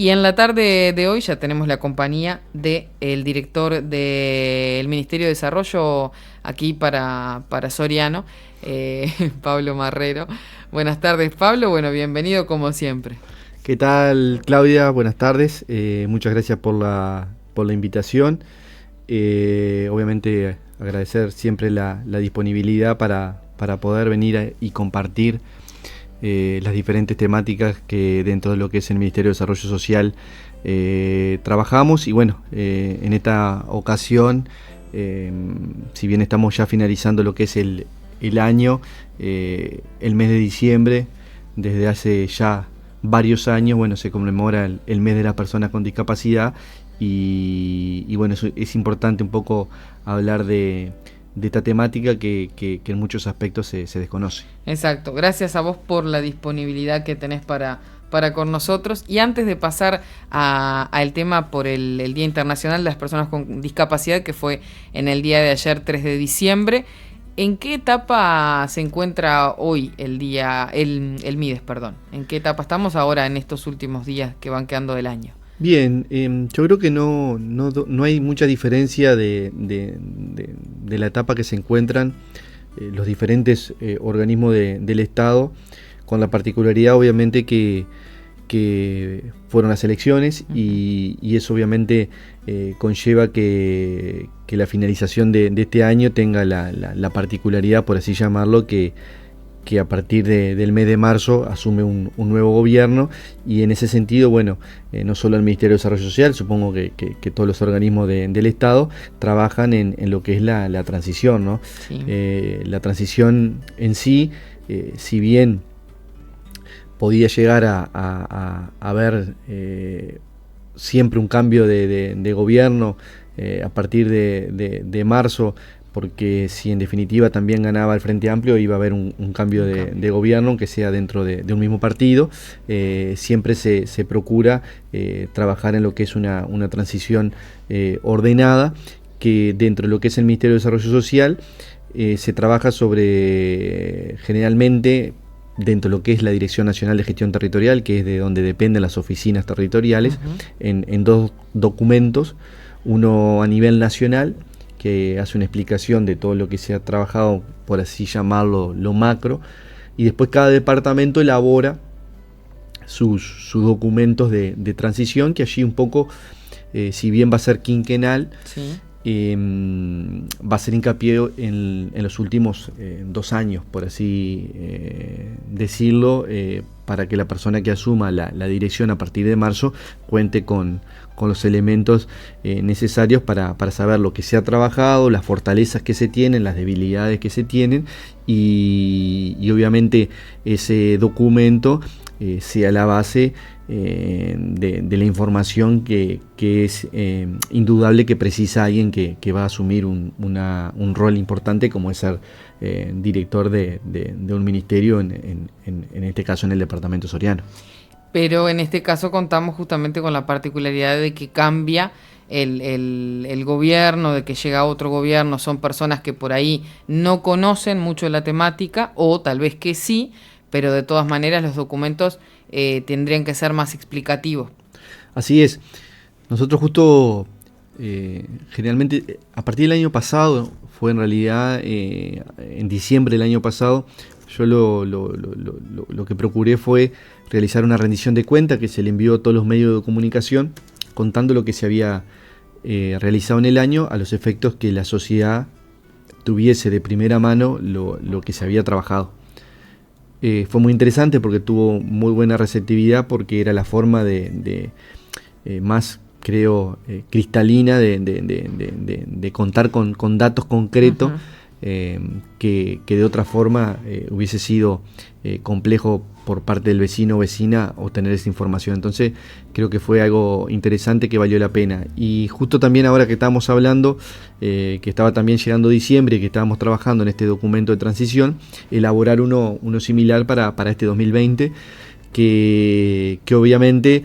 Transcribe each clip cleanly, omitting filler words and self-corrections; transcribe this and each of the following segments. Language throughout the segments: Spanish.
Y en la tarde de hoy ya tenemos la compañía del director del Ministerio de Desarrollo aquí para Soriano, Pablo Marrero. Buenas tardes, Pablo. Bueno, bienvenido como siempre. ¿Qué tal, Claudia? Buenas tardes. Muchas gracias por la invitación. Obviamente agradecer siempre la disponibilidad para poder venir y compartir las diferentes temáticas que dentro de lo que es el Ministerio de Desarrollo Social trabajamos. Y bueno, en esta ocasión, si bien estamos ya finalizando lo que es el año, el mes de diciembre, desde hace ya varios años, bueno, se conmemora el mes de las personas con discapacidad y bueno, es importante un poco hablar de esta temática que en muchos aspectos se desconoce. Exacto, gracias a vos por la disponibilidad que tenés para con nosotros. Y antes de pasar al tema por el Día Internacional de las Personas con Discapacidad, que fue en el día de ayer, 3 de diciembre, ¿en qué etapa se encuentra hoy el MIDES, perdón? ¿En qué etapa estamos ahora en estos últimos días que van quedando del año? Bien, yo creo que no hay mucha diferencia de la etapa que se encuentran los diferentes organismos del Estado, con la particularidad obviamente que fueron las elecciones y eso obviamente conlleva que la finalización de este año tenga la particularidad, por así llamarlo, que a partir del mes de marzo asume un nuevo gobierno, y en ese sentido, bueno, no solo el Ministerio de Desarrollo Social, supongo que todos los organismos del Estado trabajan en lo que es la transición, ¿no? Sí. La transición en sí, si bien podía llegar a haber siempre un cambio de gobierno a partir de marzo, porque si en definitiva también ganaba el Frente Amplio, iba a haber un cambio de gobierno, aunque sea dentro de un mismo partido. Siempre se procura trabajar en lo que es una transición ordenada, que dentro de lo que es el Ministerio de Desarrollo Social se trabaja sobre, generalmente, dentro de lo que es la Dirección Nacional de Gestión Territorial, que es de donde dependen las oficinas territoriales, en dos documentos, uno a nivel nacional, que hace una explicación de todo lo que se ha trabajado, por así llamarlo, lo macro, y después cada departamento elabora sus documentos de transición, que allí un poco, si bien va a ser quinquenal, sí, va a ser hincapié en los últimos 2 años, por así decirlo, para que la persona que asuma la dirección a partir de marzo cuente con los elementos necesarios para saber lo que se ha trabajado, las fortalezas que se tienen, las debilidades que se tienen, y obviamente ese documento sea la base de la información que es indudable que precisa alguien que va a asumir un rol importante, como es ser director de un ministerio, en este caso en el departamento soriano. Pero en este caso contamos justamente con la particularidad de que cambia el gobierno, de que llega otro gobierno. Son personas que por ahí no conocen mucho de la temática, o tal vez que sí, pero de todas maneras los documentos tendrían que ser más explicativos. Así es. Nosotros justo, generalmente, a partir del año pasado, fue en realidad en diciembre del año pasado, yo lo que procuré fue realizar una rendición de cuenta que se le envió a todos los medios de comunicación, contando lo que se había realizado en el año, a los efectos que la sociedad tuviese de primera mano lo que se había trabajado. Fue muy interesante porque tuvo muy buena receptividad, porque era la forma de más, creo, cristalina de contar con datos concretos, que de otra forma hubiese sido complejo por parte del vecino o vecina obtener esa información. Entonces creo que fue algo interesante que valió la pena. Y justo también ahora que estábamos hablando, que estaba también llegando diciembre y que estábamos trabajando en este documento de transición, elaborar uno similar para este 2020, que obviamente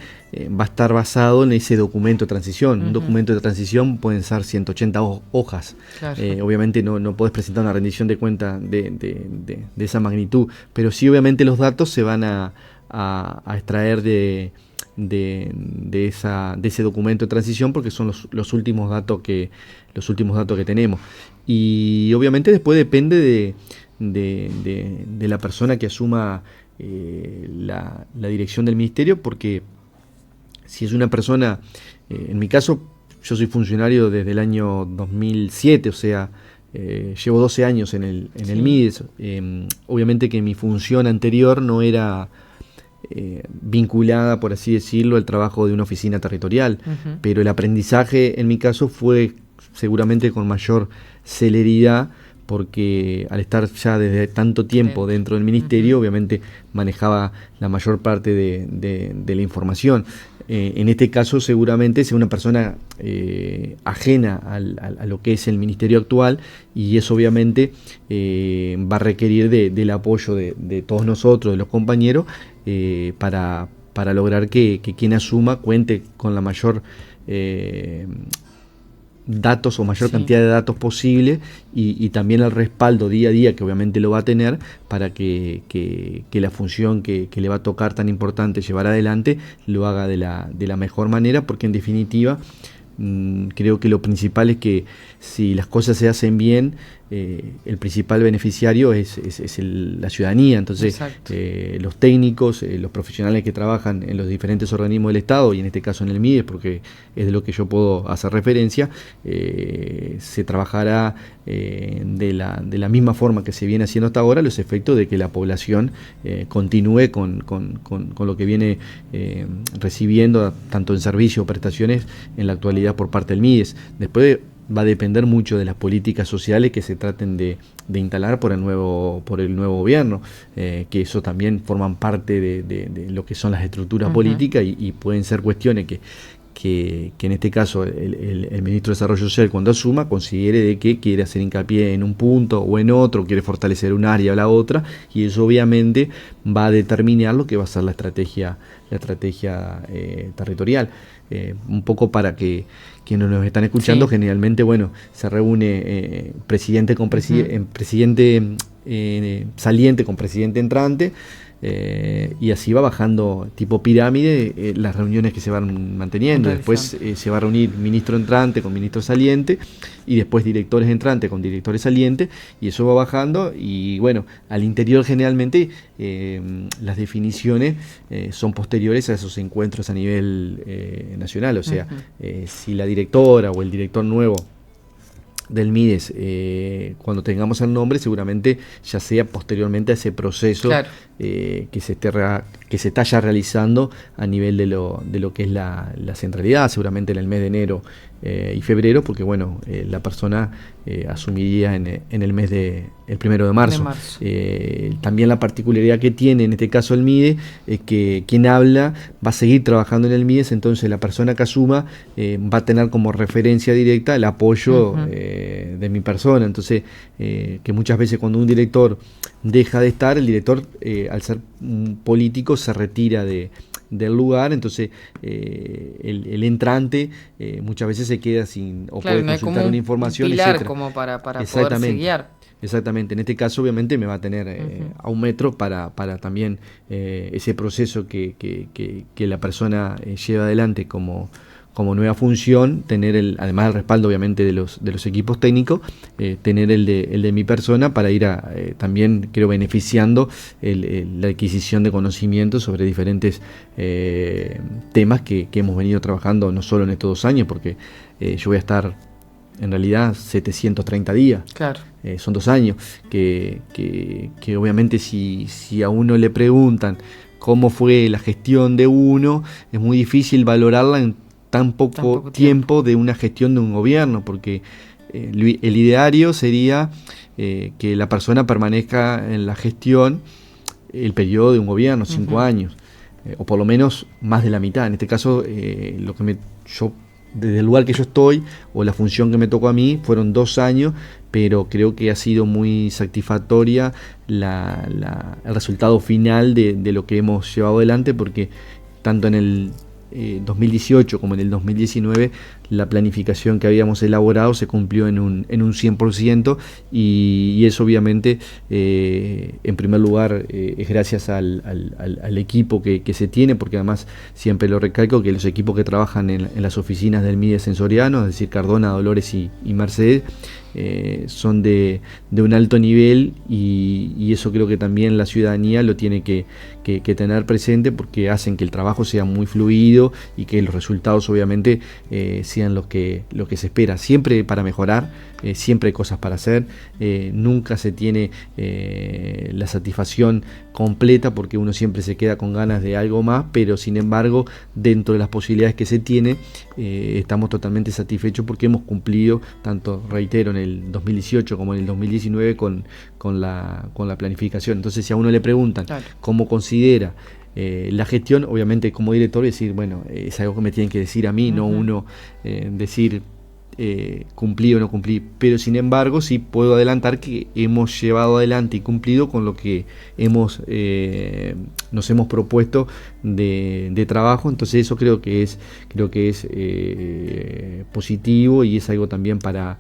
va a estar basado en ese documento de transición. Un documento de transición pueden ser 180 hojas. Claro. Obviamente no podés presentar una rendición de cuenta de esa magnitud, pero sí obviamente los datos se van a a extraer de ese documento de transición, porque son los últimos datos que tenemos. Y obviamente después depende de la persona que asuma la dirección del ministerio, porque si es una persona, en mi caso, yo soy funcionario desde el año 2007, o sea, llevo 12 años en el MIDES. Obviamente que mi función anterior no era vinculada, por así decirlo, al trabajo de una oficina territorial, pero el aprendizaje en mi caso fue seguramente con mayor celeridad, porque al estar ya desde tanto tiempo dentro del ministerio, obviamente manejaba la mayor parte de la información. En este caso seguramente sea una persona ajena a lo que es el ministerio actual, y eso obviamente va a requerir del apoyo de todos nosotros, de los compañeros, para lograr que quien asuma cuente con la mayor datos o mayor cantidad de datos posible, y también el respaldo día a día que obviamente lo va a tener para que la función que le va a tocar tan importante llevar adelante lo haga de la mejor manera, porque en definitiva creo que lo principal es que si las cosas se hacen bien, el principal beneficiario es la ciudadanía. Entonces los técnicos, los profesionales que trabajan en los diferentes organismos del Estado, y en este caso en el MIDES, porque es de lo que yo puedo hacer referencia, se trabajará de la misma forma que se viene haciendo hasta ahora, los efectos de que la población continúe con lo que viene recibiendo, tanto en servicios o prestaciones en la actualidad por parte del MIDES. Después va a depender mucho de las políticas sociales que se traten de instalar por el nuevo gobierno, que eso también forman parte de lo que son las estructuras políticas, y pueden ser cuestiones que en este caso el ministro de Desarrollo Social, cuando asuma, considere de que quiere hacer hincapié en un punto o en otro, quiere fortalecer un área o la otra, y eso obviamente va a determinar lo que va a ser la estrategia territorial. Un poco para que quienes nos están escuchando, generalmente, bueno, se reúne presidente con presidente saliente con presidente entrante, y así va bajando tipo pirámide las reuniones que se van manteniendo. Después se va a reunir ministro entrante con ministro saliente, y después directores entrantes con directores salientes, y eso va bajando. Y bueno, al interior generalmente las definiciones son posteriores a esos encuentros a nivel nacional. O sea, si la directora o el director nuevo del MIDES, cuando tengamos el nombre, seguramente ya sea posteriormente a ese proceso que se está ya realizando a nivel de lo que es la centralidad, seguramente en el mes de enero y febrero, porque bueno, la persona asumiría en el mes el 1 de marzo. También la particularidad que tiene en este caso el MIDE es que quien habla va a seguir trabajando en el MIDES, entonces la persona que asuma va a tener como referencia directa el apoyo de mi persona. Entonces que muchas veces cuando un director deja de estar, el director al ser un político se retira del lugar, entonces el entrante muchas veces se queda sin, o puede consultar una información, pilar, etcétera, como para poderse guiar. Exactamente, en este caso obviamente me va a tener a un metro para también ese proceso que la persona lleva adelante como nueva función, tener además del respaldo obviamente de los equipos técnicos, tener el de mi persona para ir también, creo, beneficiando la adquisición de conocimientos sobre diferentes temas que hemos venido trabajando no solo en estos 2 años, porque yo voy a estar en realidad 730 días. Claro. Son 2 años que obviamente si a uno le preguntan cómo fue la gestión de uno, es muy difícil valorarla en tan poco tiempo de una gestión de un gobierno, porque el ideario sería que la persona permanezca en la gestión el periodo de un gobierno, 5 años, o por lo menos más de la mitad. En este caso, yo desde el lugar que yo estoy, o la función que me tocó a mí, fueron 2 años, pero creo que ha sido muy satisfactoria el resultado final de lo que hemos llevado adelante, porque tanto en el 2018 como en el 2019 la planificación que habíamos elaborado se cumplió en un 100%, y eso obviamente en primer lugar es gracias al equipo que se tiene, porque además siempre lo recalco que los equipos que trabajan en las oficinas del MIDE Sensoriano, es decir, Cardona, Dolores y Mercedes, son de un alto nivel, y eso creo que también la ciudadanía lo tiene que tener presente, porque hacen que el trabajo sea muy fluido y que los resultados obviamente sean lo que se espera. Siempre para mejorar, siempre hay cosas para hacer, nunca se tiene la satisfacción completa, porque uno siempre se queda con ganas de algo más, pero sin embargo dentro de las posibilidades que se tiene estamos totalmente satisfechos, porque hemos cumplido, tanto reitero, en el 2018 como en el 2019 con la planificación. Entonces, si a uno le preguntan cómo considera la gestión, obviamente como director decir, bueno, es algo que me tienen que decir a mí, no uno decir cumplí o no cumplí, pero sin embargo sí puedo adelantar que hemos llevado adelante y cumplido con lo que nos hemos propuesto de trabajo. Entonces eso creo que es positivo, y es algo también para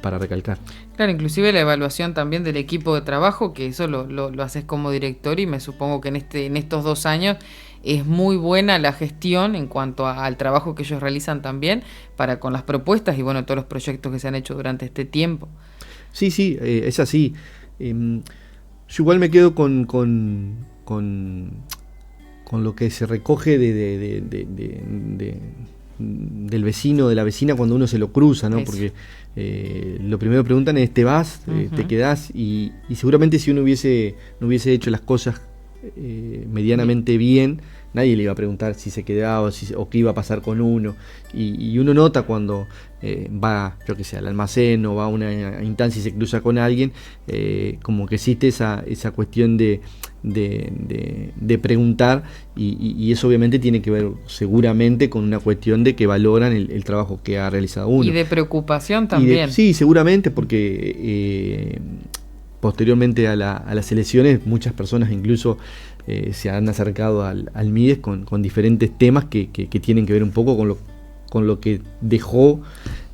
recalcar. Claro, inclusive la evaluación también del equipo de trabajo, que eso lo haces como director, y me supongo que en estos 2 años es muy buena la gestión en cuanto al trabajo que ellos realizan también con las propuestas y bueno, todos los proyectos que se han hecho durante este tiempo. Sí, es así. Yo igual me quedo con lo que se recoge del vecino, de la vecina, cuando uno se lo cruza, ¿no? Eso. Porque lo primero que preguntan es, ¿te vas? ¿Te quedás? Y seguramente si uno no hubiese hecho las cosas medianamente bien, nadie le iba a preguntar si se quedaba o qué iba a pasar con uno, y uno nota cuando va, yo que sé, al almacén o va a una instancia y se cruza con alguien, como que existe esa cuestión de preguntar, y eso obviamente tiene que ver seguramente con una cuestión de que valoran el trabajo que ha realizado uno. Y de preocupación también. Sí, seguramente, porque posteriormente a las elecciones muchas personas incluso se han acercado al MIDES con diferentes temas que tienen que ver un poco con lo que dejó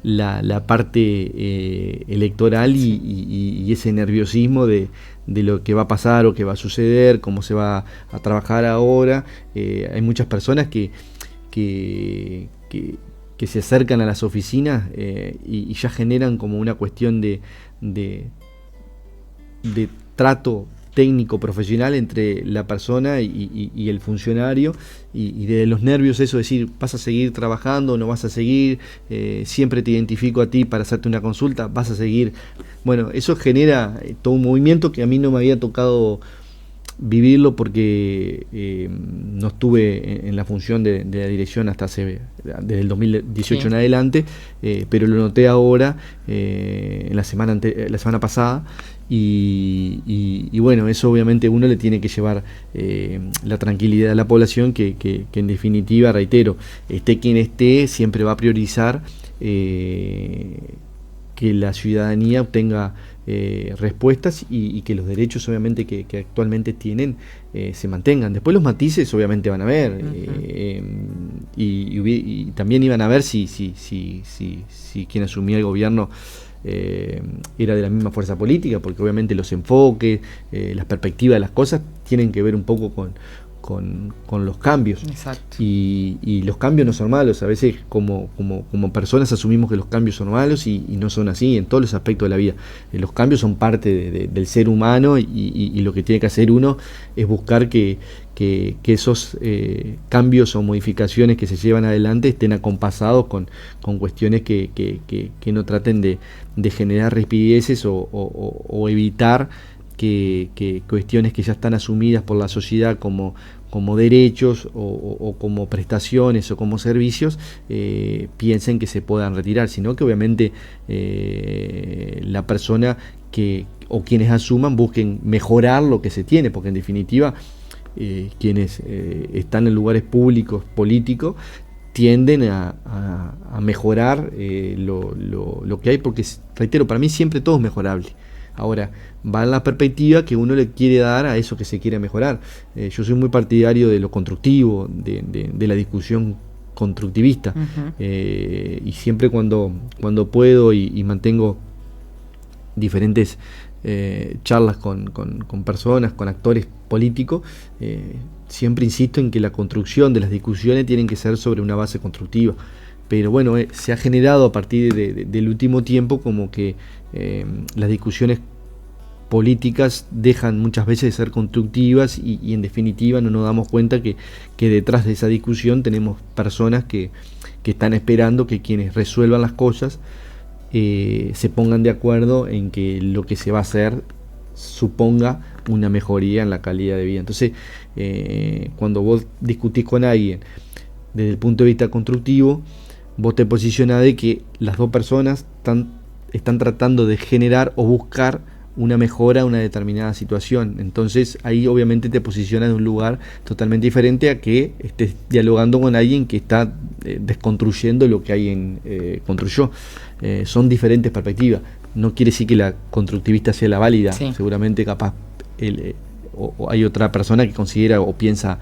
la parte electoral, y ese nerviosismo de lo que va a pasar o que va a suceder, cómo se va a trabajar ahora. Hay muchas personas que se acercan a las oficinas y ya generan como una cuestión de trato técnico profesional entre la persona y el funcionario, y de los nervios eso, decir, ¿vas a seguir trabajando o no vas a seguir? Siempre te identifico a ti para hacerte una consulta, ¿vas a seguir? Bueno, eso genera todo un movimiento que a mí no me había tocado vivirlo, porque no estuve en la función de la dirección desde el 2018 en adelante, pero lo noté ahora, en la semana pasada, y bueno, eso obviamente uno le tiene que llevar la tranquilidad a la población, que en definitiva, reitero, esté quien esté, siempre va a priorizar que la ciudadanía obtenga respuestas, y que los derechos obviamente que actualmente tienen se mantengan. Después los matices obviamente van a haber, y también iban a ver si quien asumía el gobierno era de la misma fuerza política, porque obviamente los enfoques, las perspectivas de las cosas tienen que ver un poco con los cambios. Exacto. Y los cambios no son malos. A veces como personas asumimos que los cambios son malos, y no son así en todos los aspectos de la vida. Los cambios son parte del ser humano, y lo que tiene que hacer uno es buscar que esos cambios o modificaciones que se llevan adelante estén acompasados con cuestiones que no traten de generar rispideces o evitar que cuestiones que ya están asumidas por la sociedad como derechos o como prestaciones o como servicios piensen que se puedan retirar, sino que obviamente la persona o quienes asuman busquen mejorar lo que se tiene, porque en definitiva quienes están en lugares públicos, políticos, tienden a mejorar lo que hay, porque, reitero, para mí siempre todo es mejorable. Ahora, va en la perspectiva que uno le quiere dar a eso que se quiere mejorar. Yo soy muy partidario de lo constructivo, de la discusión constructivista. Y siempre cuando puedo y mantengo diferentes charlas con personas, con actores políticos, siempre insisto en que la construcción de las discusiones tienen que ser sobre una base constructiva. Pero bueno, se ha generado a partir del último tiempo como que las discusiones políticas dejan muchas veces de ser constructivas y en definitiva no nos damos cuenta que detrás de esa discusión tenemos personas que están esperando que quienes resuelvan las cosas se pongan de acuerdo en que lo que se va a hacer suponga una mejoría en la calidad de vida. Entonces, cuando vos discutís con alguien desde el punto de vista constructivo, vos te posicionás de que las dos personas están tratando de generar o buscar una mejora a una determinada situación. Entonces ahí obviamente te posicionas en un lugar totalmente diferente a que estés dialogando con alguien que está desconstruyendo lo que alguien construyó. Son diferentes perspectivas. No quiere decir que la constructivista sea la válida. Sí. Seguramente capaz o hay otra persona que considera o piensa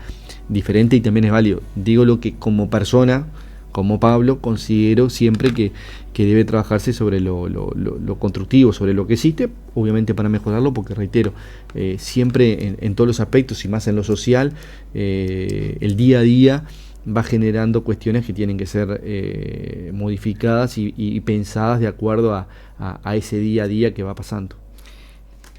diferente y también es válido. Digo lo que como persona, como Pablo, considero siempre que debe trabajarse sobre lo constructivo, sobre lo que existe, obviamente para mejorarlo, porque reitero, siempre en todos los aspectos y más en lo social, el día a día va generando cuestiones que tienen que ser modificadas y pensadas de acuerdo a ese día a día que va pasando.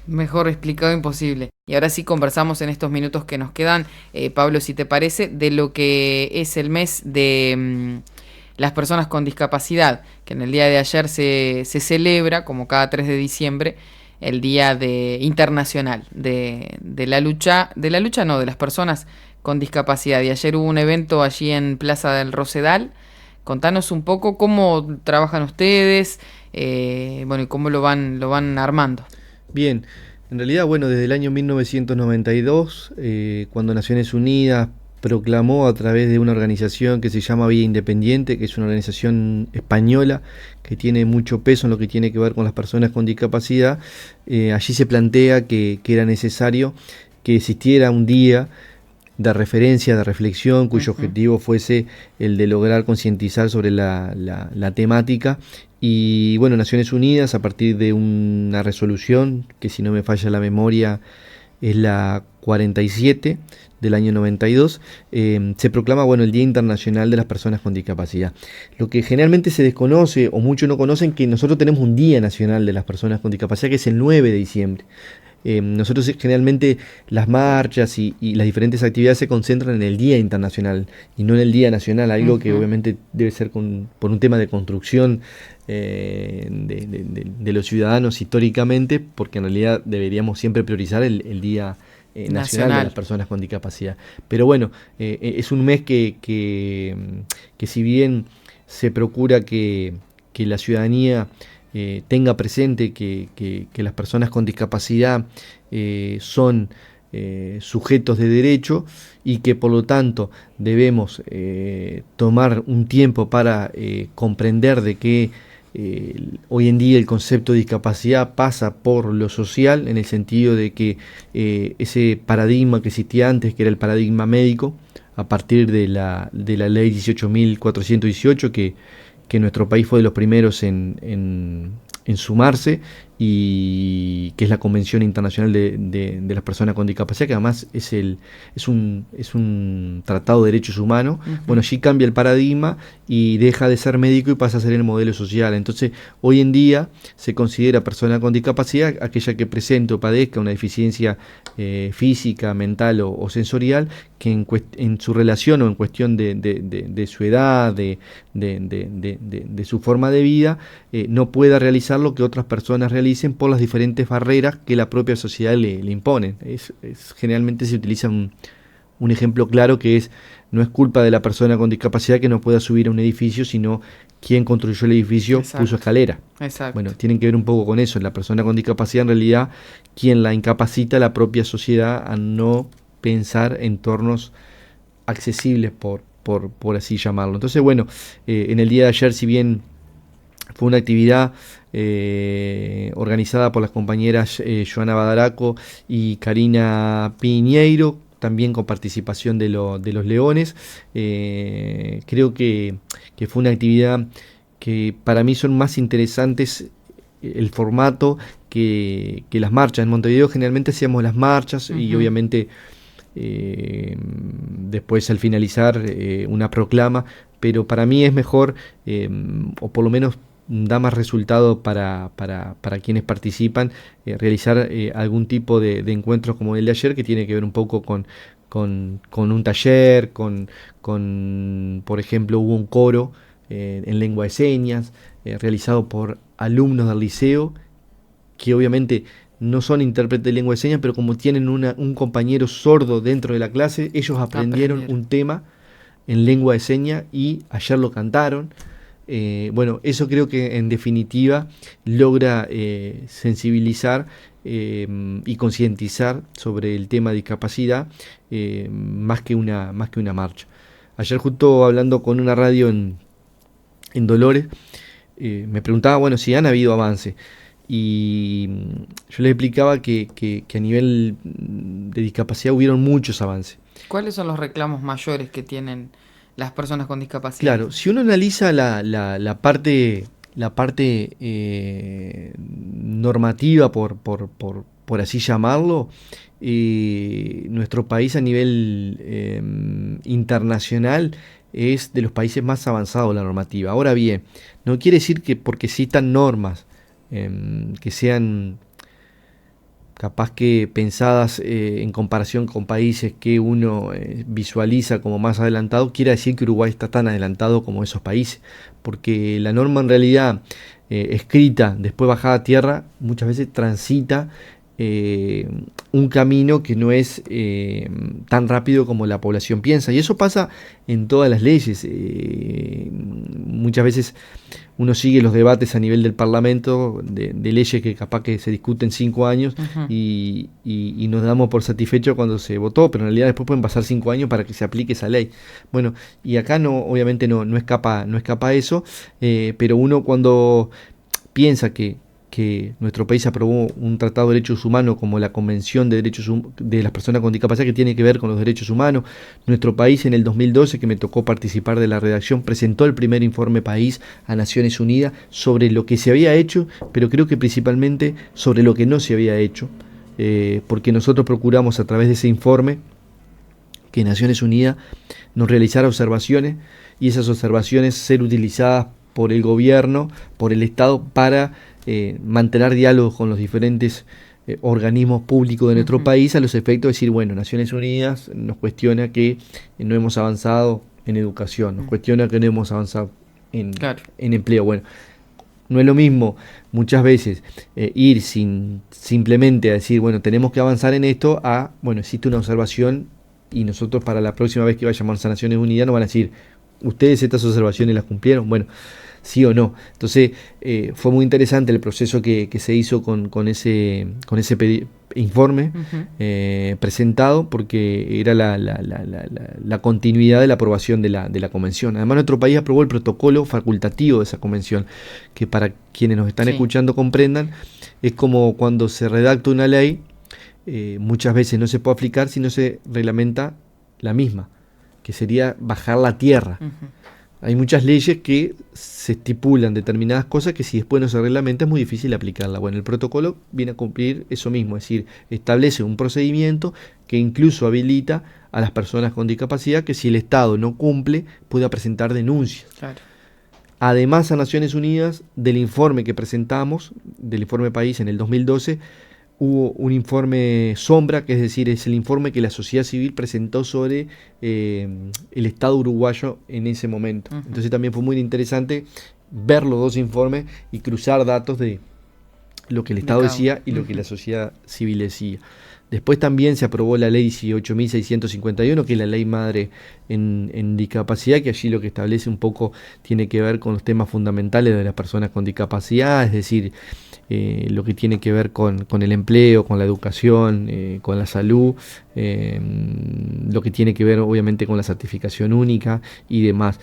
Mejor explicado imposible. Y ahora sí conversamos en estos minutos que nos quedan, Pablo, si te parece, de lo que es el mes de las personas con discapacidad, que en el día de ayer se celebra, como cada 3 de diciembre, el Día Internacional de las personas con discapacidad. Y ayer hubo un evento allí en Plaza del Rosedal. Contanos un poco cómo trabajan ustedes, y cómo lo van armando. Bien, en realidad, desde el año 1992, cuando Naciones Unidas proclamó a través de una organización que se llama Vía Independiente, que es una organización española que tiene mucho peso en lo que tiene que ver con las personas con discapacidad, allí se plantea que era necesario que existiera un día de referencia, de reflexión, cuyo objetivo fuese el de lograr concientizar sobre la temática. Y Naciones Unidas, a partir de una resolución, que si no me falla la memoria es la 47 del año 92, se proclama el Día Internacional de las Personas con Discapacidad. Lo que generalmente se desconoce, o muchos no conocen, que nosotros tenemos un Día Nacional de las Personas con Discapacidad, que es el 9 de diciembre. Nosotros generalmente las marchas y las diferentes actividades se concentran en el Día Internacional y no en el Día Nacional, algo que obviamente debe ser por un tema de construcción de los ciudadanos históricamente, porque en realidad deberíamos siempre priorizar el Día Nacional de las Personas con Discapacidad. Pero es un mes que si bien se procura que la ciudadanía tenga presente que las personas con discapacidad son sujetos de derecho y que por lo tanto debemos tomar un tiempo para comprender de que hoy en día el concepto de discapacidad pasa por lo social, en el sentido de que ese paradigma que existía antes, que era el paradigma médico, a partir de la ley 18.418, que nuestro país fue de los primeros en sumarse, y que es la Convención Internacional de las Personas con Discapacidad, que además es un tratado de derechos humanos. Allí cambia el paradigma y deja de ser médico y pasa a ser el modelo social. Entonces, hoy en día se considera persona con discapacidad aquella que presente o padezca una deficiencia física, mental o sensorial, que en su relación o en cuestión de su edad, de su forma de vida, no pueda realizar lo que otras personas realicen por las diferentes barreras que la propia sociedad le impone. Generalmente se utiliza un ejemplo claro, que no es culpa de la persona con discapacidad que no pueda subir a un edificio, sino quien construyó el edificio. Exacto. Puso escalera. Exacto. Tienen que ver un poco con eso. La persona con discapacidad, en realidad, quien la incapacita, la propia sociedad, a no pensar entornos accesibles, por así llamarlo. Entonces, en el día de ayer, si bien fue una actividad organizada por las compañeras Joana Badaraco y Karina Piñeiro, también con participación de los Leones. Creo que fue una actividad que para mí son más interesantes el formato que las marchas. En Montevideo generalmente hacíamos las marchas y obviamente después al finalizar una proclama, pero para mí es mejor, o por lo menos da más resultado para quienes participan, realizar algún tipo de encuentros como el de ayer, que tiene que ver un poco con un taller, por ejemplo, hubo un coro en lengua de señas, realizado por alumnos del liceo, que obviamente no son intérpretes de lengua de señas, pero como tienen un compañero sordo dentro de la clase, ellos aprendieron un tema en lengua de señas y ayer lo cantaron. Bueno, eso creo que en definitiva logra sensibilizar y concientizar sobre el tema de discapacidad, más que una marcha. Ayer justo hablando con una radio en Dolores, me preguntaba, bueno, si han habido avances. Y yo les explicaba que a nivel de discapacidad hubieron muchos avances. ¿Cuáles son los reclamos mayores que tienen las personas con discapacidad? Claro, si uno analiza la parte normativa, por así llamarlo, nuestro país a nivel internacional es de los países más avanzados en la normativa. Ahora bien, no quiere decir que porque citan normas que sean capaz que pensadas en comparación con países que uno visualiza como más adelantado, quiere decir que Uruguay está tan adelantado como esos países, porque la norma en realidad escrita, después bajada a tierra, muchas veces transita un camino que no es tan rápido como la población piensa, y eso pasa en todas las leyes. Muchas veces uno sigue los debates a nivel del Parlamento de leyes que capaz que se discuten 5 años y nos damos por satisfechos cuando se votó, pero en realidad después pueden pasar 5 años para que se aplique esa ley. Bueno, y acá obviamente no escapa eso, pero uno cuando piensa que nuestro país aprobó un tratado de derechos humanos como la Convención de Derechos de las Personas con Discapacidad, que tiene que ver con los derechos humanos. Nuestro país en el 2012, que me tocó participar de la redacción, presentó el primer informe país a Naciones Unidas sobre lo que se había hecho, pero creo que principalmente sobre lo que no se había hecho, porque nosotros procuramos a través de ese informe que Naciones Unidas nos realizara observaciones, y esas observaciones ser utilizadas por el gobierno, por el Estado, para mantener diálogos con los diferentes organismos públicos de nuestro país, a los efectos de decir, bueno, Naciones Unidas nos cuestiona que no hemos avanzado en educación, nos cuestiona que no hemos avanzado en empleo. Bueno, no es lo mismo muchas veces ir simplemente a decir, bueno, tenemos que avanzar en esto, a, bueno, existe una observación y nosotros para la próxima vez que vayamos a Naciones Unidas nos van a decir, ustedes estas observaciones las cumplieron. Bueno, sí o no. Entonces fue muy interesante el proceso que se hizo con ese informe presentado, porque era la continuidad de la aprobación de la convención. Además, nuestro país aprobó el protocolo facultativo de esa convención, que para quienes nos están escuchando comprendan, es como cuando se redacta una ley, muchas veces no se puede aplicar si no se reglamenta la misma, que sería bajarla a tierra. Hay muchas leyes que se estipulan determinadas cosas que si después no se reglamenta es muy difícil aplicarla. Bueno, el protocolo viene a cumplir eso mismo, es decir, establece un procedimiento que incluso habilita a las personas con discapacidad que si el Estado no cumple pueda presentar denuncias. Claro. Además, a Naciones Unidas, del informe que presentamos, del informe país en el 2012, hubo un informe sombra, que es decir, es el informe que la sociedad civil presentó sobre el Estado uruguayo en ese momento. Entonces también fue muy interesante ver los dos informes y cruzar datos de lo que el Estado decía y lo que la sociedad civil decía. Después también se aprobó la ley 18.651, que es la ley madre en discapacidad, que allí lo que establece un poco tiene que ver con los temas fundamentales de las personas con discapacidad, es decir, lo que tiene que ver con el empleo, con la educación, con la salud, lo que tiene que ver obviamente con la certificación única y demás.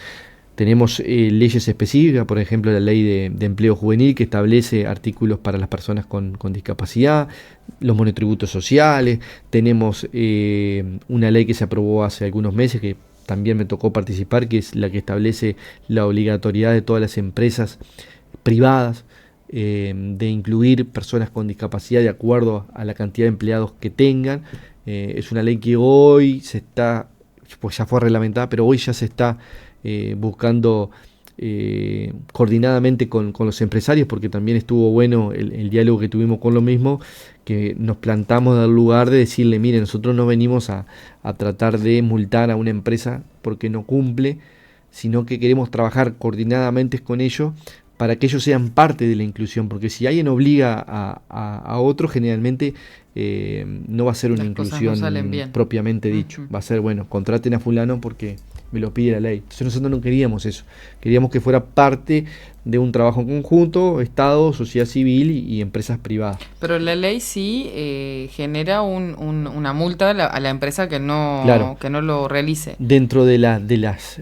Tenemos leyes específicas, por ejemplo la ley de empleo juvenil que establece artículos para las personas con discapacidad, los monotributos sociales, tenemos una ley que se aprobó hace algunos meses que también me tocó participar, que es la que establece la obligatoriedad de todas las empresas privadas de incluir personas con discapacidad de acuerdo a la cantidad de empleados que tengan. Es una ley que hoy pues ya fue reglamentada, pero hoy ya se está buscando coordinadamente con los empresarios, porque también estuvo bueno el diálogo que tuvimos con lo mismo, que nos plantamos al lugar de decirle, mire, nosotros no venimos a tratar de multar a una empresa porque no cumple, sino que queremos trabajar coordinadamente con ellos para que ellos sean parte de la inclusión, porque si alguien obliga a otro, generalmente no va a ser una inclusión propiamente dicho. Va a ser, bueno, contraten a fulano porque me lo pide la ley. Entonces nosotros no queríamos eso. Queríamos que fuera parte de un trabajo en conjunto, Estado, sociedad civil y empresas privadas. Pero la ley sí genera una multa a la empresa que no, claro, que no lo realice. Dentro de las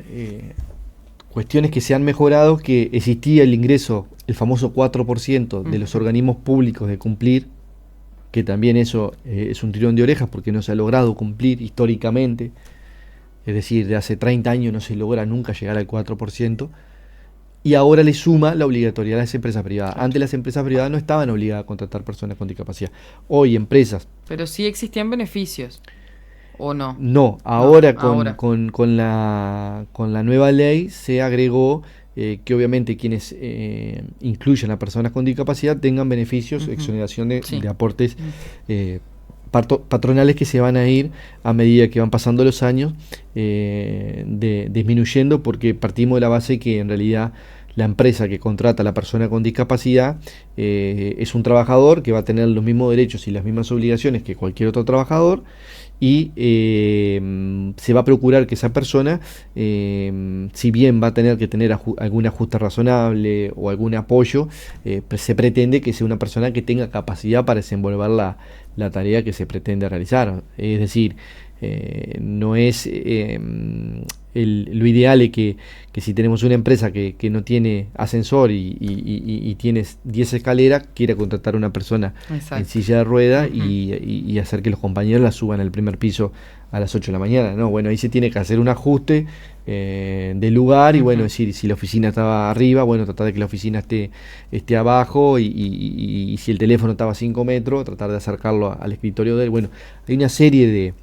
cuestiones que se han mejorado, que existía el ingreso, el famoso 4% de los organismos públicos de cumplir, que también eso es un tirón de orejas porque no se ha logrado cumplir históricamente. Es decir, de hace 30 años no se logra nunca llegar al 4%, y ahora le suma la obligatoriedad a las empresas privadas. Antes las empresas privadas no estaban obligadas a contratar personas con discapacidad. Hoy empresas... Pero sí existían beneficios, ¿o no? No, ahora con la nueva ley se agregó que obviamente quienes incluyan a personas con discapacidad tengan beneficios, exoneración de aportes patronales que se van a ir a medida que van pasando los años disminuyendo, porque partimos de la base que en realidad la empresa que contrata a la persona con discapacidad es un trabajador que va a tener los mismos derechos y las mismas obligaciones que cualquier otro trabajador, y se va a procurar que esa persona, si bien va a tener que tener algún ajuste razonable o algún apoyo, se pretende que sea una persona que tenga capacidad para desenvolver la tarea que se pretende realizar. Es decir, no es lo ideal es que si tenemos una empresa que no tiene ascensor y tiene 10 escaleras, quiera contratar a una persona en silla de rueda y hacer que los compañeros la suban al primer piso a las 8 de la mañana. No, bueno, ahí se tiene que hacer un ajuste de lugar y bueno, es decir, si la oficina estaba arriba, bueno, tratar de que la oficina esté abajo y si el teléfono estaba a 5 metros, tratar de acercarlo al escritorio de él. Bueno, hay una serie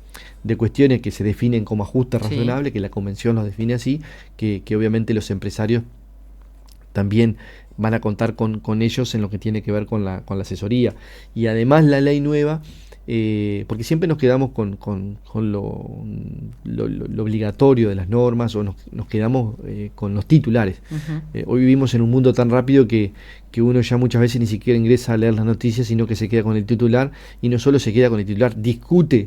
de cuestiones que se definen como ajuste razonable, que la convención los define así, que obviamente los empresarios también van a contar con ellos en lo que tiene que ver con la asesoría. Y además la ley nueva, porque siempre nos quedamos con lo obligatorio de las normas, o nos quedamos con los titulares. Hoy vivimos en un mundo tan rápido que uno ya muchas veces ni siquiera ingresa a leer las noticias, sino que se queda con el titular, y no solo se queda con el titular, discute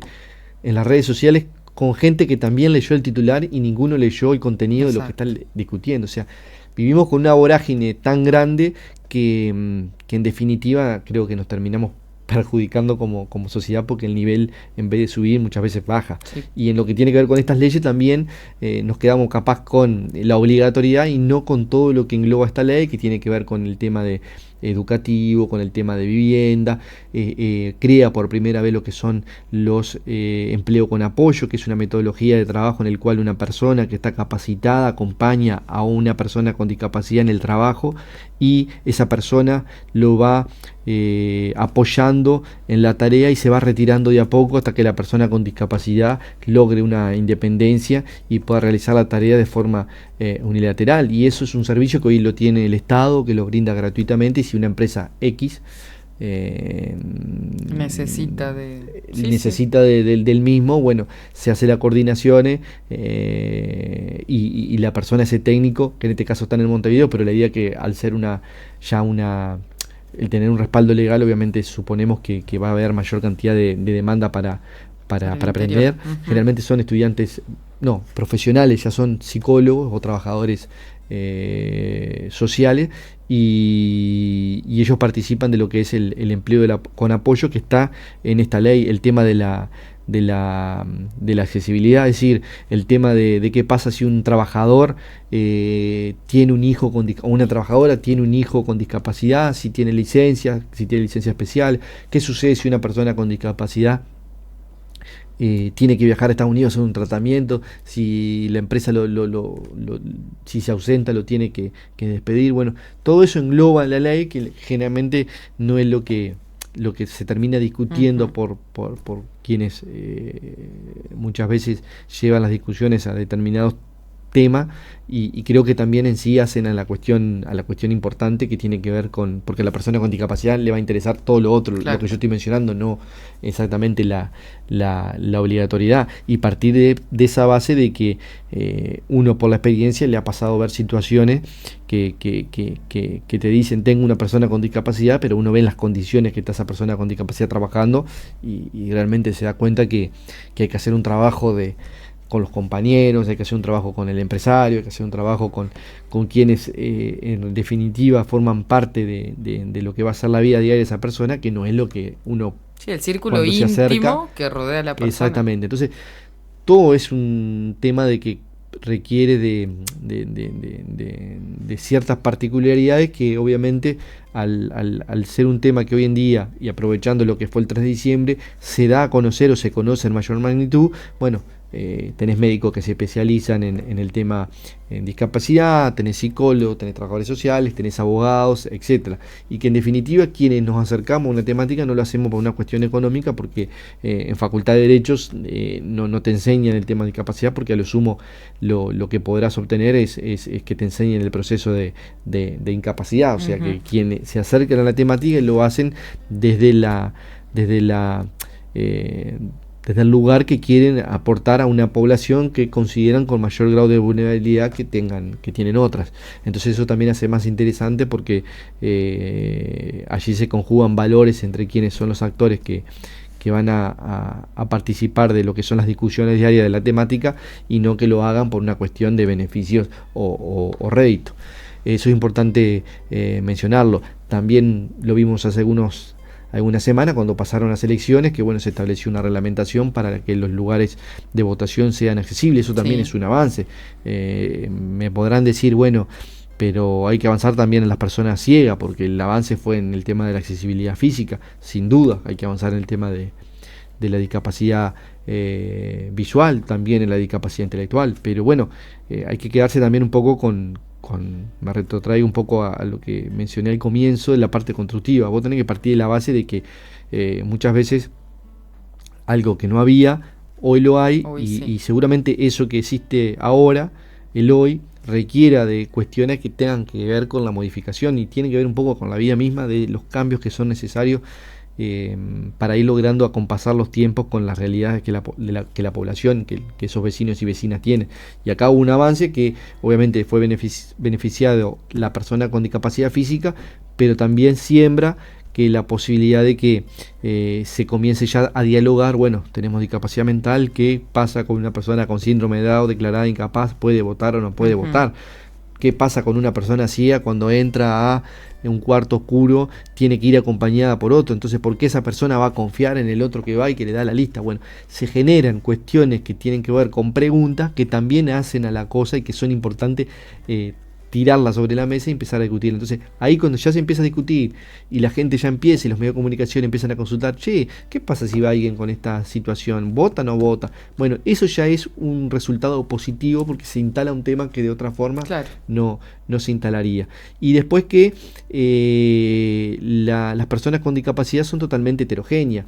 en las redes sociales con gente que también leyó el titular y ninguno leyó el contenido de lo que están discutiendo. O sea, vivimos con una vorágine tan grande que en definitiva creo que nos terminamos perjudicando como sociedad, porque el nivel, en vez de subir, muchas veces baja. Y en lo que tiene que ver con estas leyes también nos quedamos capaz con la obligatoriedad y no con todo lo que engloba esta ley, que tiene que ver con el tema de educativo, con el tema de vivienda, crea por primera vez lo que son los empleo con apoyo, que es una metodología de trabajo en el cual una persona que está capacitada acompaña a una persona con discapacidad en el trabajo, y esa persona lo va apoyando en la tarea y se va retirando de a poco hasta que la persona con discapacidad logre una independencia y pueda realizar la tarea de forma unilateral. Y eso es un servicio que hoy lo tiene el Estado, que lo brinda gratuitamente, y si una empresa X necesita del mismo, bueno, se hace la coordinación y la persona, ese técnico, que en este caso está en Montevideo, pero la idea que al ser el tener un respaldo legal, obviamente suponemos que va a haber mayor cantidad de demanda para aprender. Generalmente son estudiantes, profesionales, ya son psicólogos o trabajadores sociales, y ellos participan de lo que es el empleo con apoyo, que está en esta ley. El tema de de la accesibilidad, es decir, el tema de qué pasa si un trabajador tiene un hijo o una trabajadora tiene un hijo con discapacidad, si tiene licencia especial, qué sucede si una persona con discapacidad tiene que viajar a Estados Unidos a hacer un tratamiento, si la empresa si se ausenta lo tiene que despedir. Bueno, todo eso engloba la ley, que generalmente no es lo que se termina discutiendo por quienes muchas veces llevan las discusiones a determinados temas, y creo que también en sí hacen a la cuestión importante que tiene que ver porque a la persona con discapacidad le va a interesar todo lo otro, claro, lo que yo estoy mencionando, no exactamente la obligatoriedad, y partir de esa base de que uno por la experiencia le ha pasado a ver situaciones que te dicen tengo una persona con discapacidad, pero uno ve en las condiciones que está esa persona con discapacidad trabajando, y realmente se da cuenta que hay que hacer un trabajo con los compañeros, hay que hacer un trabajo con el empresario, hay que hacer un trabajo con quienes en definitiva forman parte de lo que va a ser la vida diaria de esa persona, que no es lo que uno sí, el círculo íntimo que rodea a la persona. Exactamente. Entonces, todo es un tema de que requiere de ciertas particularidades que obviamente al ser un tema que hoy en día, y aprovechando lo que fue el 3 de diciembre, se da a conocer o se conoce en mayor magnitud, bueno, tenés médicos que se especializan en el tema en discapacidad, tenés psicólogos, tenés trabajadores sociales, tenés abogados, etcétera, y que en definitiva quienes nos acercamos a una temática no lo hacemos por una cuestión económica, porque en Facultad de Derechos no te enseñan el tema de discapacidad, porque a lo sumo lo que podrás obtener es que te enseñen el proceso de incapacidad, o sea que quienes se acercan a la temática lo hacen desde desde el lugar que quieren aportar a una población que consideran con mayor grado de vulnerabilidad que tienen otras. Entonces eso también hace más interesante, porque allí se conjugan valores entre quienes son los actores que van a participar de lo que son las discusiones diarias de la temática, y no que lo hagan por una cuestión de beneficios o rédito. Eso es importante mencionarlo. También lo vimos hace algunas semanas cuando pasaron las elecciones, que bueno, se estableció una reglamentación para que los lugares de votación sean accesibles. Eso también es un avance. Me podrán decir, bueno, pero hay que avanzar también en las personas ciegas, porque el avance fue en el tema de la accesibilidad física, sin duda. Hay que avanzar en el tema de la discapacidad visual, también en la discapacidad intelectual, pero bueno, hay que quedarse también un poco me retrotraigo un poco a lo que mencioné al comienzo de la parte constructiva. Vos tenés que partir de la base de que muchas veces algo que no había, hoy lo hay, y seguramente eso que existe ahora, el hoy, requiera de cuestiones que tengan que ver con la modificación, y tienen que ver un poco con la vida misma, de los cambios que son necesarios para ir logrando acompasar los tiempos con las realidades que la población, que esos vecinos y vecinas tienen. Y acá hubo un avance que obviamente fue beneficiado la persona con discapacidad física, pero también siembra que la posibilidad de que se comience ya a dialogar. Bueno, tenemos discapacidad mental, ¿qué pasa con una persona con síndrome de Down declarada incapaz? ¿Puede votar o no puede votar? ¿Qué pasa con una persona ciega cuando entra a un cuarto oscuro? Tiene que ir acompañada por otro. Entonces, ¿por qué esa persona va a confiar en el otro que va y que le da la lista? Bueno, se generan cuestiones que tienen que ver con preguntas que también hacen a la cosa y que son importantes tirarla sobre la mesa y empezar a discutir. Entonces, ahí cuando ya se empieza a discutir y la gente ya empieza, y los medios de comunicación empiezan a consultar, che, ¿qué pasa si va alguien con esta situación? ¿Vota o no vota? Bueno, eso ya es un resultado positivo, porque se instala un tema que de otra forma no se instalaría. Y después que las personas con discapacidad son totalmente heterogéneas.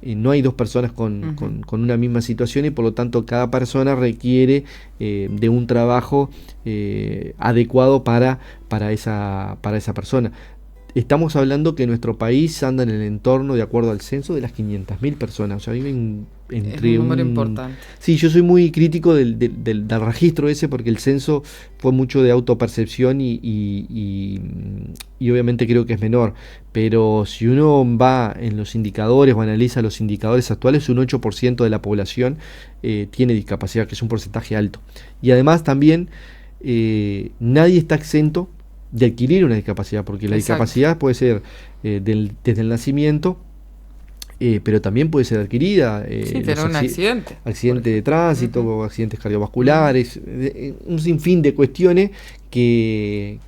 No hay dos personas con una misma situación, y por lo tanto cada persona requiere de un trabajo adecuado para esa persona. Estamos hablando que nuestro país anda en el entorno, de acuerdo al censo, de las 500.000 personas. O sea, viven entre es un número importante. Sí, yo soy muy crítico del registro ese, porque el censo fue mucho de autopercepción y obviamente creo que es menor. Pero si uno va en los indicadores o analiza los indicadores actuales, un 8% de la población tiene discapacidad, que es un porcentaje alto. Y además también nadie está exento de adquirir una discapacidad, porque la discapacidad puede ser desde el nacimiento, pero también puede ser adquirida. Sí, tener un accidente. Accidente de tránsito, o accidentes cardiovasculares, un sinfín de cuestiones que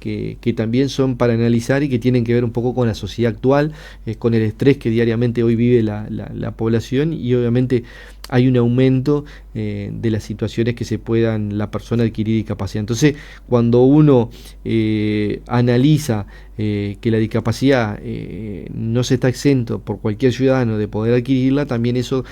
también son para analizar y que tienen que ver un poco con la sociedad actual, con el estrés que diariamente hoy vive la población, y obviamente hay un aumento de las situaciones que se puedan la persona adquirir discapacidad. Entonces, cuando uno analiza que la discapacidad no se está exento por cualquier ciudadano de poder adquirirla, también eso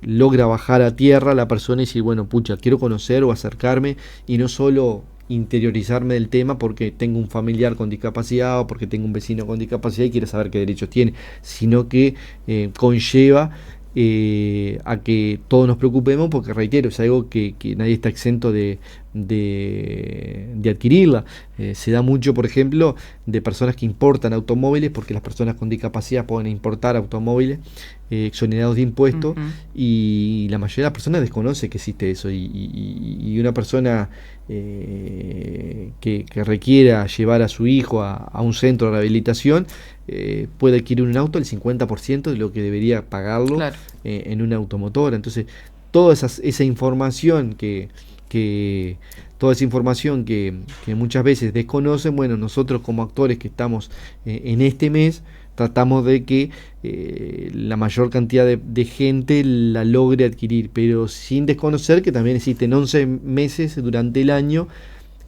logra bajar a tierra a la persona y decir, bueno, pucha, quiero conocer o acercarme, y no solo interiorizarme del tema porque tengo un familiar con discapacidad o porque tengo un vecino con discapacidad y quiero saber qué derechos tiene, sino que conlleva a que todos nos preocupemos, porque reitero, es algo que nadie está exento de adquirirla. Se da mucho, por ejemplo, de personas que importan automóviles, porque las personas con discapacidad pueden importar automóviles exonerados de impuestos, y la mayoría de las personas desconoce que existe eso, y una persona que requiera llevar a su hijo a un centro de rehabilitación puede adquirir un auto al 50% de lo que debería pagarlo, claro, en una automotora. Entonces, toda esa información toda esa información que muchas veces desconocen, bueno, nosotros como actores que estamos en este mes, tratamos de que la mayor cantidad de gente la logre adquirir, pero sin desconocer que también existen 11 meses durante el año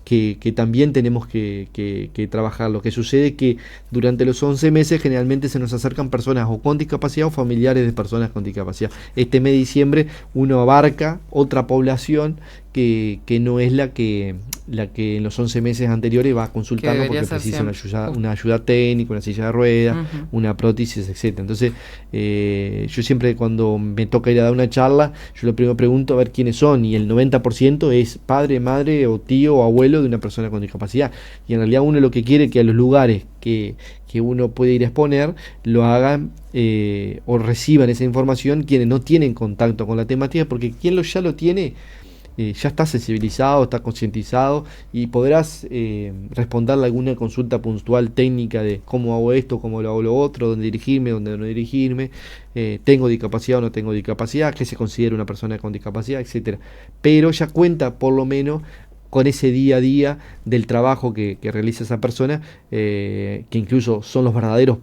que también tenemos que trabajar. Lo que sucede es que durante los 11 meses generalmente se nos acercan personas o con discapacidad o familiares de personas con discapacidad. Este mes de diciembre uno abarca otra población que no es la que en los 11 meses anteriores va a consultarnos porque precisa una ayuda técnica, una silla de ruedas, una prótesis, etcétera. Entonces, yo siempre cuando me toca ir a dar una charla, yo lo primero pregunto a ver quiénes son, y el 90% es padre, madre o tío o abuelo de una persona con discapacidad. Y en realidad uno lo que quiere es que a los lugares que uno puede ir a exponer lo hagan o reciban esa información quienes no tienen contacto con la temática, porque quien ya lo tiene ya está sensibilizado, está concientizado, y podrás responderle alguna consulta puntual técnica de cómo hago esto, cómo lo hago lo otro, dónde dirigirme, dónde no dirigirme, tengo discapacidad o no tengo discapacidad, qué se considera una persona con discapacidad, etcétera. Pero ya cuenta por lo menos con ese día a día del trabajo que realiza esa persona, que incluso son los verdaderos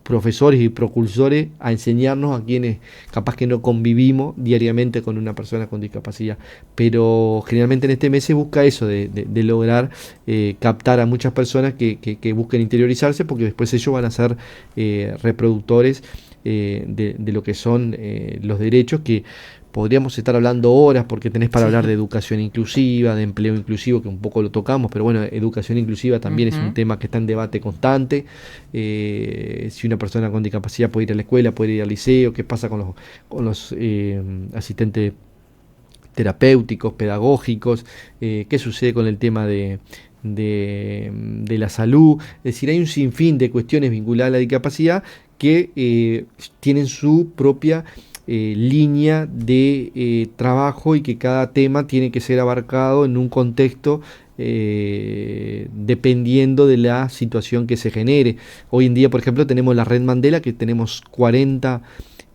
profesores y propulsores a enseñarnos a quienes capaz que no convivimos diariamente con una persona con discapacidad. Pero generalmente en este mes se busca eso, de lograr captar a muchas personas que busquen interiorizarse, porque después ellos van a ser reproductores de lo que son los derechos, que podríamos estar hablando horas, porque tenés para hablar de educación inclusiva, de empleo inclusivo, que un poco lo tocamos, pero bueno, educación inclusiva también es un tema que está en debate constante. Si una persona con discapacidad puede ir a la escuela, puede ir al liceo, qué pasa con los asistentes terapéuticos, pedagógicos, qué sucede con el tema de la salud. Es decir, hay un sinfín de cuestiones vinculadas a la discapacidad que tienen su propia línea de trabajo, y que cada tema tiene que ser abarcado en un contexto dependiendo de la situación que se genere. Hoy en día, por ejemplo, tenemos la Red Mandela, que tenemos 40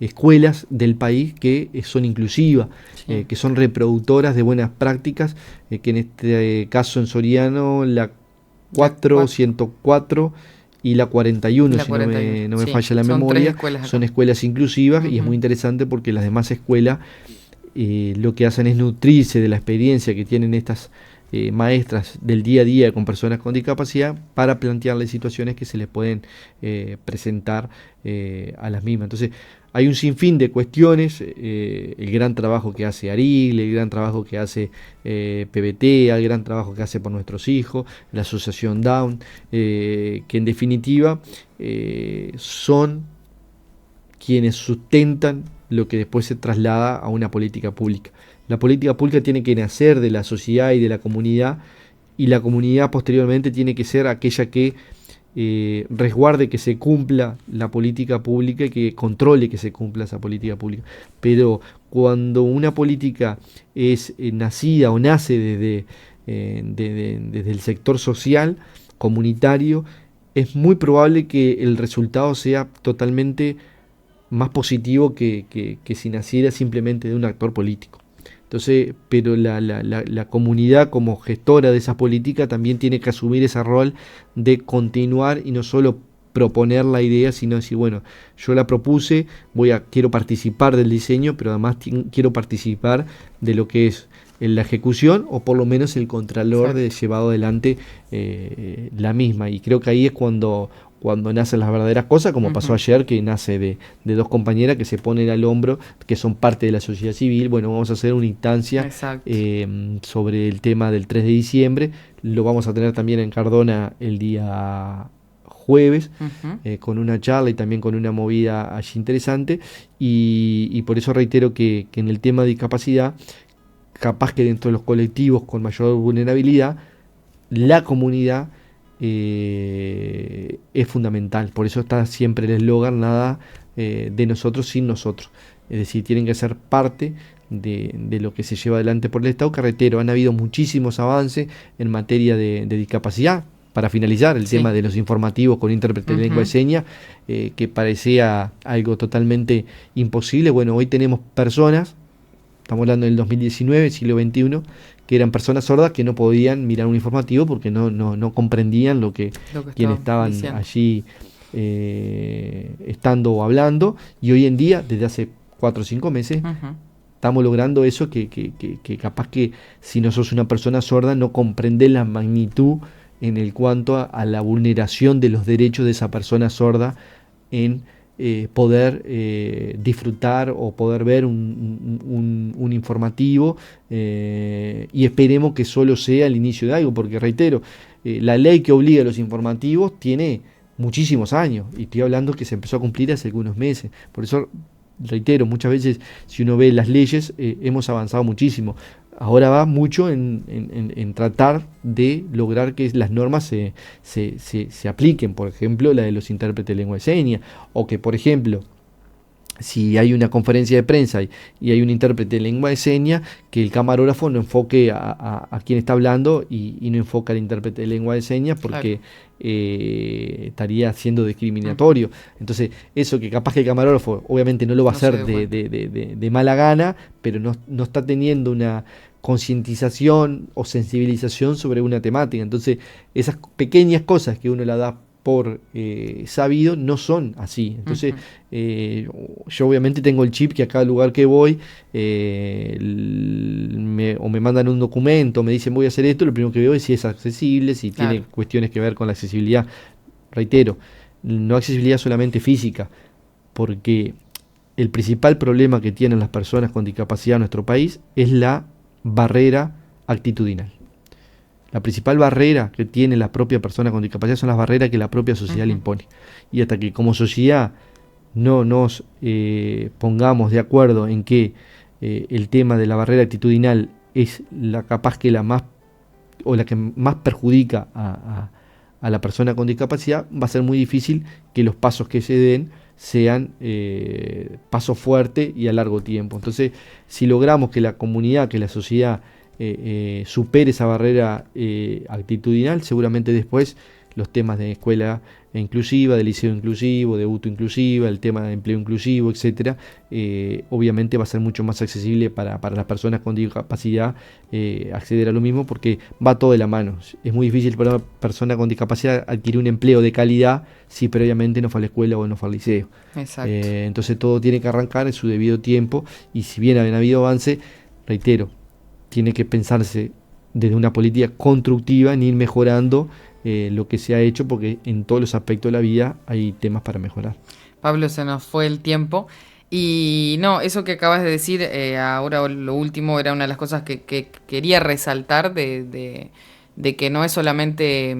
escuelas del país que son inclusivas, que son reproductoras de buenas prácticas, que en este caso en Soriano la 104 y la 41, si no me falla la memoria, son escuelas inclusivas, y es muy interesante porque las demás escuelas lo que hacen es nutrirse de la experiencia que tienen estas maestras del día a día con personas con discapacidad, para plantearles situaciones que se les pueden presentar a las mismas. Entonces, hay un sinfín de cuestiones, el gran trabajo que hace ARIL, el gran trabajo que hace PBT, el gran trabajo que hace por nuestros hijos, la asociación Down, que en definitiva son quienes sustentan lo que después se traslada a una política pública. La política pública tiene que nacer de la sociedad y de la comunidad, y la comunidad posteriormente tiene que ser aquella que resguarde que se cumpla la política pública y que controle que se cumpla esa política pública. Pero cuando una política es nacida o nace desde el sector social, comunitario, es muy probable que el resultado sea totalmente más positivo que si naciera simplemente de un actor político. Entonces, pero la comunidad como gestora de esa política también tiene que asumir ese rol de continuar y no solo proponer la idea, sino decir, bueno, yo la propuse, quiero participar del diseño, pero además quiero participar de lo que es en la ejecución o por lo menos el contralor de llevado adelante la misma. Y creo que ahí es cuando nacen las verdaderas cosas, como pasó ayer, que nace de dos compañeras que se ponen al hombro, que son parte de la sociedad civil. Bueno, vamos a hacer una instancia sobre el tema del 3 de diciembre. Lo vamos a tener también en Cardona el día jueves, con una charla y también con una movida allí interesante. Y por eso reitero que en el tema de discapacidad, capaz que dentro de los colectivos con mayor vulnerabilidad, la comunidad es fundamental. Por eso está siempre el eslogan, nada de nosotros sin nosotros. Es decir, tienen que ser parte de lo que se lleva adelante por el Estado. Carretero, han habido muchísimos avances en materia de discapacidad. Para finalizar, el tema de los informativos con intérprete de lengua de señas, que parecía algo totalmente imposible. Bueno, hoy tenemos personas, estamos hablando del 2019, siglo XXI, que eran personas sordas que no podían mirar un informativo porque no comprendían lo que quienes estaban diciendo allí estando o hablando. Y hoy en día, desde hace 4 o 5 meses, estamos logrando eso que capaz que si no sos una persona sorda no comprendés la magnitud en el cuanto a la vulneración de los derechos de esa persona sorda en poder disfrutar o poder ver un informativo, y esperemos que solo sea el inicio de algo, porque reitero, la ley que obliga a los informativos tiene muchísimos años, y estoy hablando que se empezó a cumplir hace algunos meses. Por eso reitero, muchas veces si uno ve las leyes, hemos avanzado muchísimo. Ahora va mucho en tratar de lograr que las normas se apliquen. Por ejemplo, la de los intérpretes de lengua de señas, o que, por ejemplo, si hay una conferencia de prensa y hay un intérprete de lengua de señas, que el camarógrafo no enfoque a quien está hablando y no enfoque al intérprete de lengua de señas, porque estaría siendo discriminatorio. Entonces, eso que capaz que el camarógrafo obviamente no lo va a hacer de mala gana, pero no está teniendo una concientización o sensibilización sobre una temática. Entonces, esas pequeñas cosas que uno la da por sabido no son así. Entonces, yo obviamente tengo el chip que a cada lugar que voy, o me mandan un documento, me dicen voy a hacer esto, lo primero que veo es si es accesible, si tiene cuestiones que ver con la accesibilidad. Reitero, no accesibilidad solamente física, porque el principal problema que tienen las personas con discapacidad en nuestro país es la barrera actitudinal. La principal barrera que tiene la propia persona con discapacidad son las barreras que la propia sociedad le impone. Y hasta que como sociedad no nos pongamos de acuerdo en que el tema de la barrera actitudinal es la capaz que la más o la que más perjudica a la persona con discapacidad, va a ser muy difícil que los pasos que se den sean pasos fuertes y a largo tiempo. Entonces, si logramos que la comunidad, que la sociedad supere esa barrera actitudinal, seguramente después los temas de escuela inclusiva, de liceo inclusivo, de UTU inclusiva, el tema de empleo inclusivo, etcétera, obviamente va a ser mucho más accesible para las personas con discapacidad acceder a lo mismo, porque va todo de la mano. Es muy difícil para una persona con discapacidad adquirir un empleo de calidad si previamente no fue a la escuela o no fue al liceo. Entonces todo tiene que arrancar en su debido tiempo, y si bien han habido avance, reitero, tiene que pensarse desde una política constructiva en ir mejorando lo que se ha hecho, porque en todos los aspectos de la vida hay temas para mejorar. Pablo, se nos fue el tiempo. Y no, eso que acabas de decir, ahora lo último, era una de las cosas que quería resaltar de que no es solamente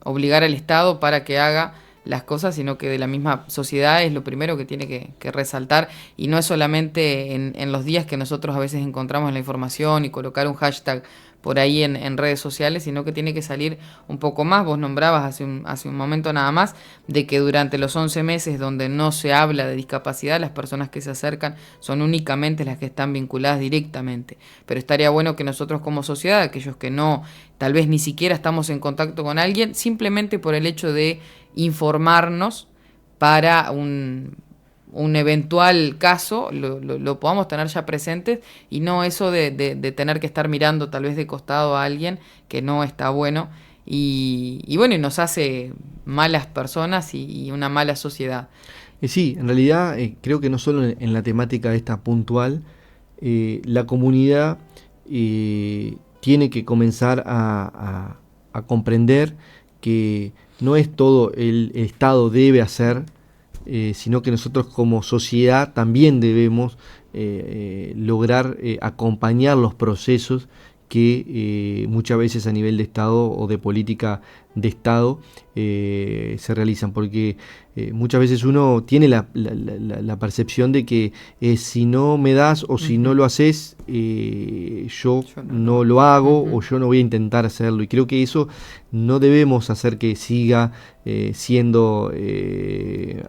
obligar al Estado para que haga las cosas, sino que de la misma sociedad es lo primero que tiene que resaltar, y no es solamente en los días que nosotros a veces encontramos la información y colocar un hashtag por ahí en redes sociales, sino que tiene que salir un poco más. Vos nombrabas hace un momento nada más de que durante los 11 meses donde no se habla de discapacidad, las personas que se acercan son únicamente las que están vinculadas directamente. Pero estaría bueno que nosotros como sociedad, aquellos que no, tal vez ni siquiera estamos en contacto con alguien, simplemente por el hecho de informarnos para un eventual caso lo podamos tener ya presentes, y no eso de tener que estar mirando tal vez de costado a alguien, que no está bueno, y bueno, y nos hace malas personas y una mala sociedad. Sí, en realidad creo que no solo en la temática esta puntual, la comunidad tiene que comenzar a comprender que no es todo el Estado debe hacer, sino que nosotros como sociedad también debemos lograr acompañar los procesos que muchas veces a nivel de Estado o de política de Estado se realizan, porque muchas veces uno tiene la percepción de que si no me das o si no lo haces, yo no lo hago o yo no voy a intentar hacerlo, y creo que eso no debemos hacer que siga siendo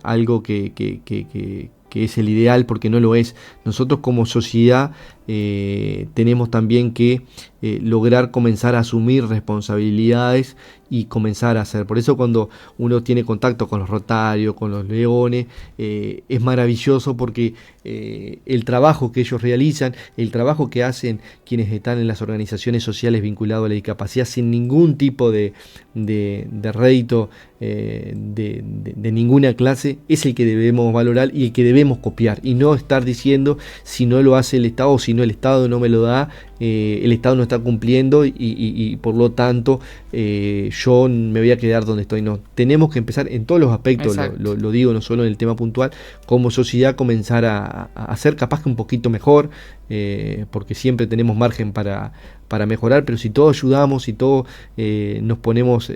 algo que es el ideal, porque no lo es. Nosotros como sociedad tenemos también que lograr comenzar a asumir responsabilidades y comenzar a hacer. Por eso cuando uno tiene contacto con los Rotarios, con los Leones, es maravilloso, porque el trabajo que ellos realizan, el trabajo que hacen quienes están en las organizaciones sociales vinculadas a la discapacidad, sin ningún tipo de rédito de ninguna clase, es el que debemos valorar y el que debemos copiar, y no estar diciendo si no lo hace el Estado o si no el Estado no me lo da, el Estado no está cumpliendo y por lo tanto yo me voy a quedar donde estoy. No, tenemos que empezar en todos los aspectos, lo digo, no solo en el tema puntual, como sociedad comenzar a ser capaz que un poquito mejor, porque siempre tenemos margen para mejorar, pero si todos ayudamos, si todos nos ponemos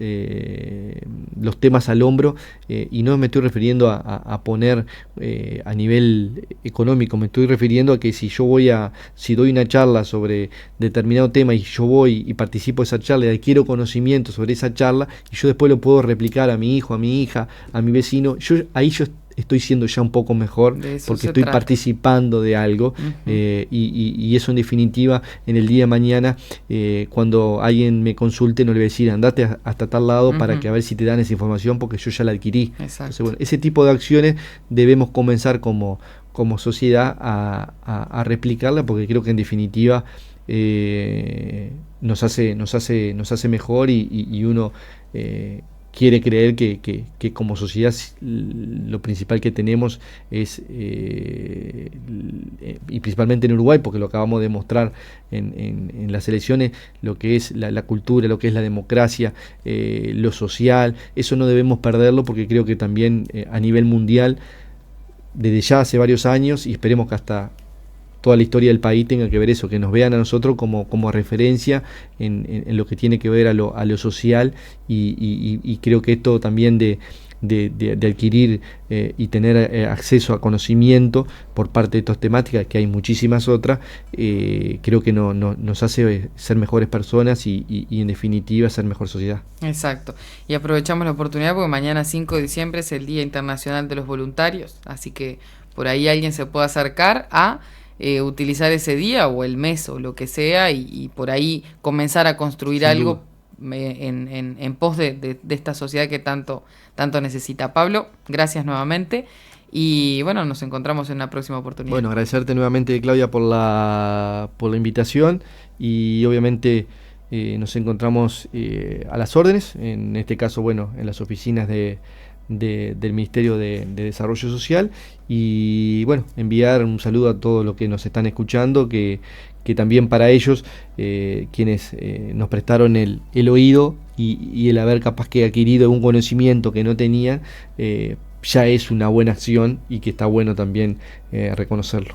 los temas al hombro, y no me estoy refiriendo a poner a nivel económico, me estoy refiriendo a que si doy una charla sobre determinado tema y yo voy y participo de esa charla y adquiero conocimiento sobre esa charla, y yo después lo puedo replicar a mi hijo, a mi hija, a mi vecino, ahí yo estoy siendo ya un poco mejor, porque estoy participando de algo, y eso en definitiva en el día de mañana, cuando alguien me consulte, no le voy a decir andate hasta tal lado para que a ver si te dan esa información, porque yo ya la adquirí. Entonces, bueno, ese tipo de acciones debemos comenzar como sociedad a replicarla, porque creo que en definitiva nos hace mejor, y uno quiere creer que como sociedad lo principal que tenemos es, y principalmente en Uruguay, porque lo acabamos de mostrar en las elecciones, lo que es la cultura, lo que es la democracia, lo social. Eso no debemos perderlo, porque creo que también a nivel mundial, desde ya hace varios años, y esperemos que hasta toda la historia del país tenga que ver eso, que nos vean a nosotros como referencia en lo que tiene que ver a lo social, y creo que esto también de adquirir y tener acceso a conocimiento por parte de estas temáticas, que hay muchísimas otras, creo que nos hace ser mejores personas y en definitiva ser mejor sociedad. Exacto, y aprovechamos la oportunidad porque mañana 5 de diciembre es el Día Internacional de los Voluntarios, así que por ahí alguien se puede acercar a utilizar ese día o el mes o lo que sea, y por ahí comenzar a construir Sin algo duda. en pos de esta sociedad que tanto necesita. Pablo, gracias nuevamente, y bueno, nos encontramos en una próxima oportunidad. Bueno, agradecerte nuevamente, Claudia, por la invitación, y obviamente nos encontramos a las órdenes, en este caso, bueno, en las oficinas del Ministerio de Desarrollo Social, y bueno, enviar un saludo a todos los que nos están escuchando, que también para ellos, quienes nos prestaron el oído y el haber capaz que adquirido un conocimiento que no tenían, ya es una buena acción, y que está bueno también reconocerlo.